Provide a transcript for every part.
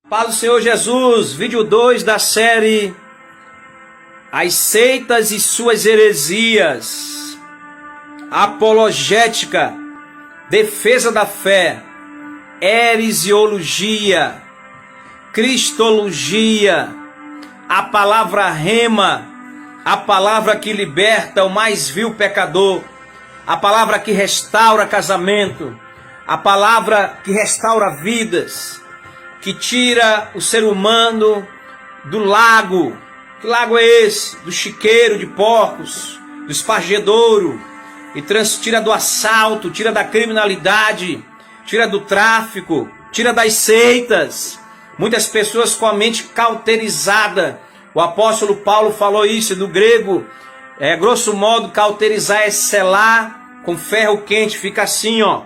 Paz do Senhor Jesus, vídeo 2 da série As Seitas e Suas Heresias, Apologética, Defesa da Fé, Heresiologia, Cristologia, a palavra rema, a palavra que liberta o mais vil pecador, a palavra que restaura casamento, a palavra que restaura vidas, que tira o ser humano do lago. Que lago é esse? Do chiqueiro de porcos, do espargedouro, e tira do assalto, tira da criminalidade, tira do tráfico, tira das seitas. Muitas pessoas com a mente cauterizada. O apóstolo Paulo falou isso no grego. Grosso modo, cauterizar é selar com ferro quente. Fica assim, ó.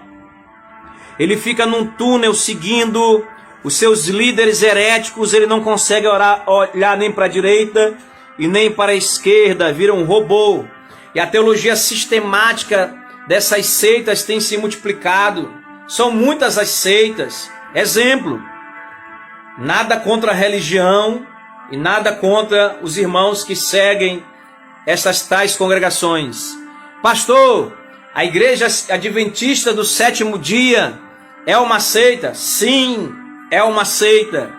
Ele fica num túnel seguindo os seus líderes heréticos. Ele não consegue olhar nem para a direita e nem para a esquerda, vira um robô. E a teologia sistemática dessas seitas tem se multiplicado. São muitas as seitas. Exemplo, nada contra a religião e nada contra os irmãos que seguem essas tais congregações. Pastor, a igreja adventista do sétimo dia é uma seita? Sim, é uma seita.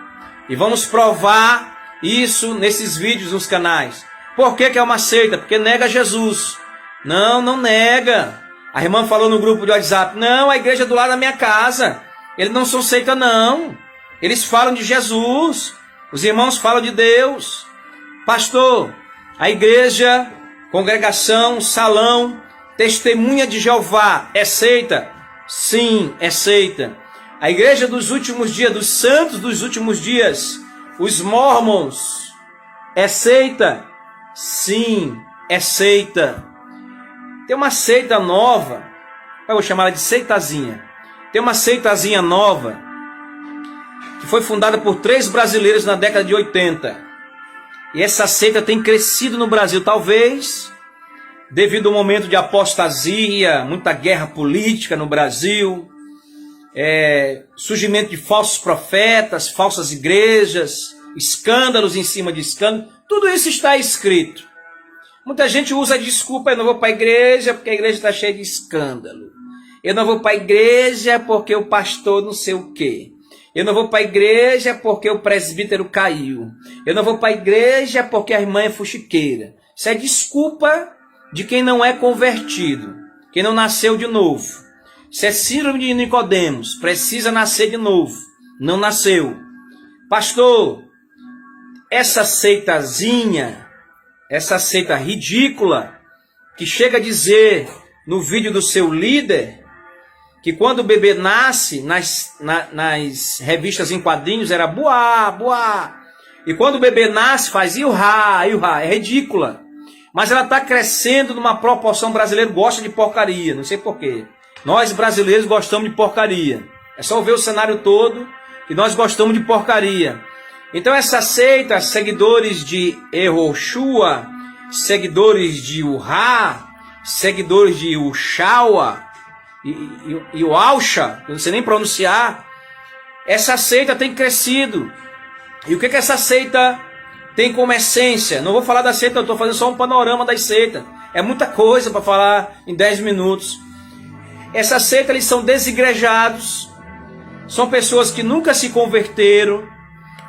E vamos provar isso nesses vídeos nos canais. Por que é uma seita? Porque nega Jesus. Não nega. A irmã falou no grupo de WhatsApp, não, a igreja é do lado da minha casa. Eles não são seita, não. Eles falam de Jesus. Os irmãos falam de Deus. Pastor, a igreja, congregação, salão, testemunha de Jeová é seita? Sim, é seita. A igreja dos últimos dias, dos santos dos últimos dias, os mormons, é seita? Sim, é seita. Tem uma seita nova, eu vou chamar ela de seitazinha. Tem uma seitazinha nova, que foi fundada por 3 brasileiros na década de 80. E essa seita tem crescido no Brasil, talvez devido ao momento de apostasia, muita guerra política no Brasil, surgimento de falsos profetas, falsas igrejas, escândalos em cima de escândalos. Tudo isso está escrito. Muita gente usa a desculpa, eu não vou para a igreja porque a igreja está cheia de escândalo. Eu não vou para a igreja porque o pastor não sei o quê. Eu não vou para a igreja porque o presbítero caiu. Eu não vou para a igreja porque a irmã é fuxiqueira. Isso é desculpa de quem não é convertido, quem não nasceu de novo. Isso é síndrome de Nicodemos, precisa nascer de novo, não nasceu. Pastor, essa seitazinha, essa seita ridícula, que chega a dizer no vídeo do seu líder, que quando o bebê nasce, nas revistas em quadrinhos era buá, buá. E quando o bebê nasce faz iuhá, iuhá. É ridícula. Mas ela está crescendo numa proporção. Brasileiro gosta de porcaria, não sei porquê. Nós brasileiros gostamos de porcaria. É só ver o cenário todo que nós gostamos de porcaria. Então essa seita, seguidores de Eroshua, seguidores de Uhá, seguidores de Uxaua e o Alcha, não sei nem pronunciar, essa seita tem crescido. E o que essa seita tem como essência? Não vou falar da seita, eu estou fazendo só um panorama das seitas. É muita coisa para falar em 10 minutos. Essa seita, eles são desigrejados, são pessoas que nunca se converteram,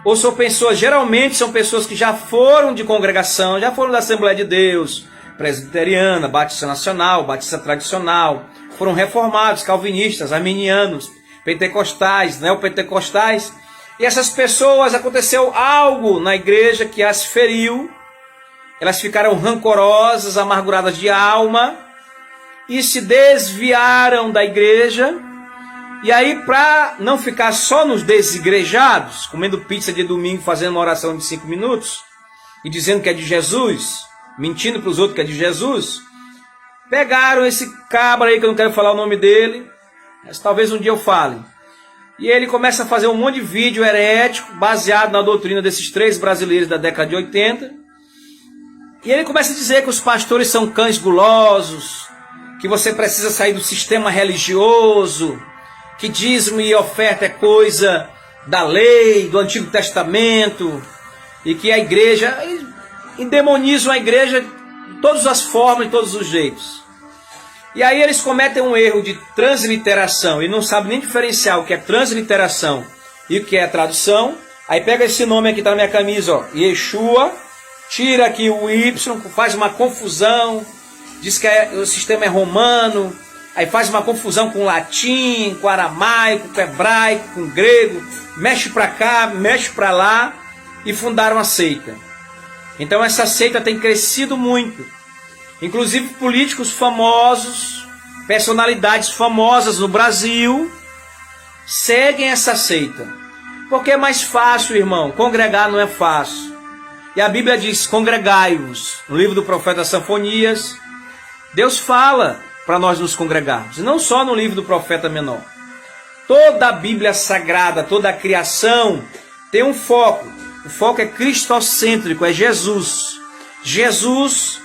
ou são pessoas, geralmente são pessoas que já foram de congregação, já foram da Assembleia de Deus, presbiteriana, batista nacional, batista tradicional, foram reformados, calvinistas, arminianos, pentecostais, neopentecostais. E essas pessoas, aconteceu algo na igreja que as feriu, elas ficaram rancorosas, amarguradas de alma, e se desviaram da igreja. E aí, para não ficar só nos desigrejados, comendo pizza de domingo, fazendo uma oração de 5 minutos, e dizendo que é de Jesus, mentindo para os outros que é de Jesus, pegaram esse cabra aí, que eu não quero falar o nome dele, mas talvez um dia eu fale. E ele começa a fazer um monte de vídeo herético, baseado na doutrina desses 3 brasileiros da década de 80. E ele começa a dizer que os pastores são cães gulosos, que você precisa sair do sistema religioso, que dízimo e oferta é coisa da lei, do Antigo Testamento, e que a igreja, endemonizam a igreja de todas as formas, de todos os jeitos. E aí eles cometem um erro de transliteração, e não sabem nem diferenciar o que é transliteração e o que é tradução. Aí pega esse nome aqui, tá na minha camisa, ó, Yeshua, tira aqui o Y, faz uma confusão, diz que o sistema é romano, aí faz uma confusão com latim, com aramaico, com hebraico, com grego, mexe para cá, mexe para lá, e fundaram a seita. Então essa seita tem crescido muito. Inclusive políticos famosos, personalidades famosas no Brasil, seguem essa seita. Porque é mais fácil, irmão, congregar não é fácil. E a Bíblia diz, congregai-vos. No livro do profeta Sofonias, Deus fala para nós nos congregarmos. E não só no livro do profeta menor. Toda a Bíblia sagrada, toda a criação tem um foco. O foco é cristocêntrico, é Jesus. Jesus,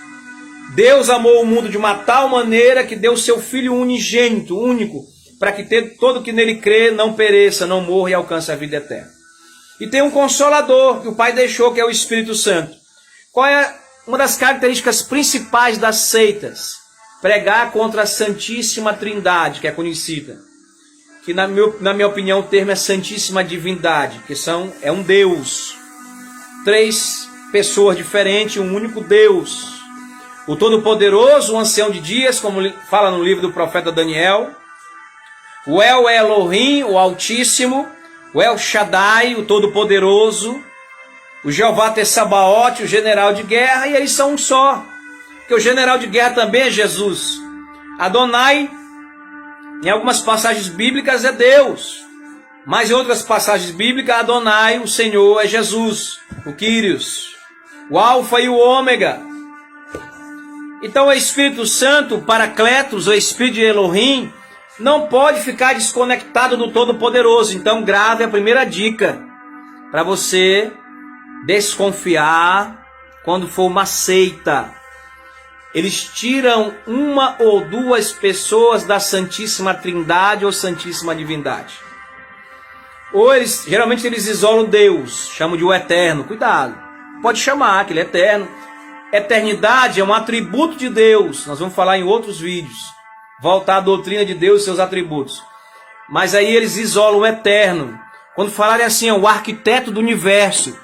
Deus amou o mundo de uma tal maneira que deu seu Filho unigênito, único, para que todo que nele crê não pereça, não morra e alcance a vida eterna. E tem um Consolador que o Pai deixou, que é o Espírito Santo. Qual é uma das características principais das seitas? Pregar contra a Santíssima Trindade, que é conhecida. Que na minha opinião o termo é Santíssima Divindade, que é um Deus. 3 pessoas diferentes, um único Deus. O Todo-Poderoso, o Ancião de Dias, como fala no livro do profeta Daniel. O El Elohim, o Altíssimo. O El Shaddai, o Todo-Poderoso. O Jeová Tessabaote, o General de Guerra. E eles são um só. Porque o General de Guerra também é Jesus. Adonai, em algumas passagens bíblicas, é Deus. Mas em outras passagens bíblicas, Adonai, o Senhor, é Jesus, o Kyrios, o Alfa e o Ômega. Então o Espírito Santo, o Paracletos, o Espírito de Elohim, não pode ficar desconectado do Todo-Poderoso. Então grave a primeira dica, para você desconfiar quando for uma seita. Eles tiram uma ou duas pessoas da Santíssima Trindade ou Santíssima Divindade. Ou geralmente eles isolam Deus, chamam de o Eterno. Cuidado, pode chamar que ele é eterno. Eternidade é um atributo de Deus. Nós vamos falar em outros vídeos. Voltar à doutrina de Deus e seus atributos. Mas aí eles isolam o Eterno. Quando falarem assim, o arquiteto do universo.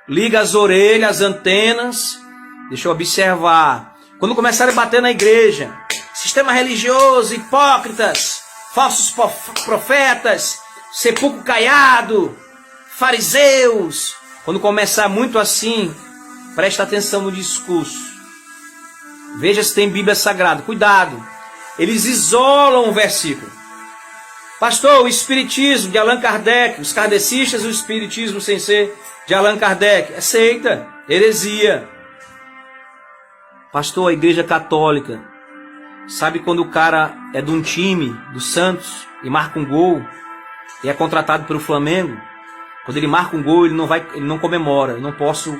Liga as orelhas, as antenas. Deixa eu observar. Quando começarem a bater na igreja. Sistema religioso, hipócritas, falsos profetas, sepulcro caiado, fariseus. Quando começar muito assim, presta atenção no discurso. Veja se tem Bíblia Sagrada. Cuidado. Eles isolam o versículo. Pastor, o Espiritismo de Allan Kardec, os kardecistas, o Espiritismo sem ser de Allan Kardec, é seita, heresia. Pastor, a Igreja Católica, sabe quando o cara é de um time, do Santos, e marca um gol, e é contratado pelo Flamengo? Quando ele marca um gol, ele não comemora. Eu não posso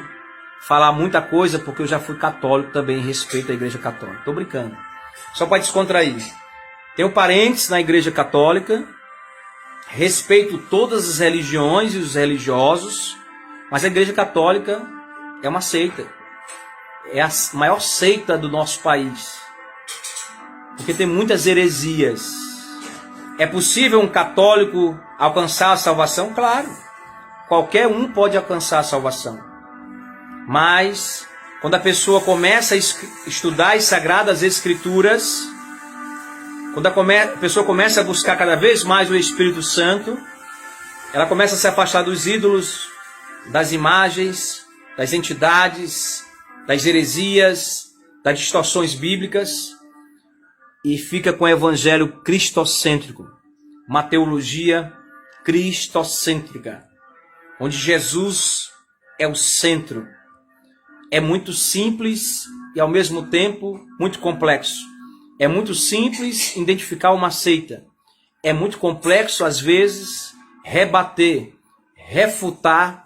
falar muita coisa, porque eu já fui católico também, em respeito à Igreja Católica. Estou brincando. Só para descontrair. Tenho parentes na Igreja Católica, respeito todas as religiões e os religiosos, mas a Igreja Católica é uma seita. É a maior seita do nosso país. Porque tem muitas heresias. É possível um católico alcançar a salvação? Claro. Qualquer um pode alcançar a salvação. Mas, quando a pessoa começa a estudar as Sagradas Escrituras, quando a pessoa começa a buscar cada vez mais o Espírito Santo, ela começa a se afastar dos ídolos, das imagens, das entidades, das heresias, das distorções bíblicas, e fica com o evangelho cristocêntrico, uma teologia cristocêntrica, onde Jesus é o centro. É muito simples e ao mesmo tempo muito complexo. É muito simples identificar uma seita. É muito complexo, às vezes, rebater, refutar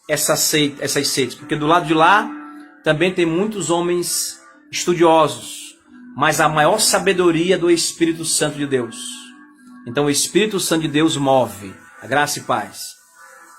essas seitas. Porque do lado de lá também tem muitos homens estudiosos, mas a maior sabedoria do Espírito Santo de Deus. Então o Espírito Santo de Deus move. A graça e paz.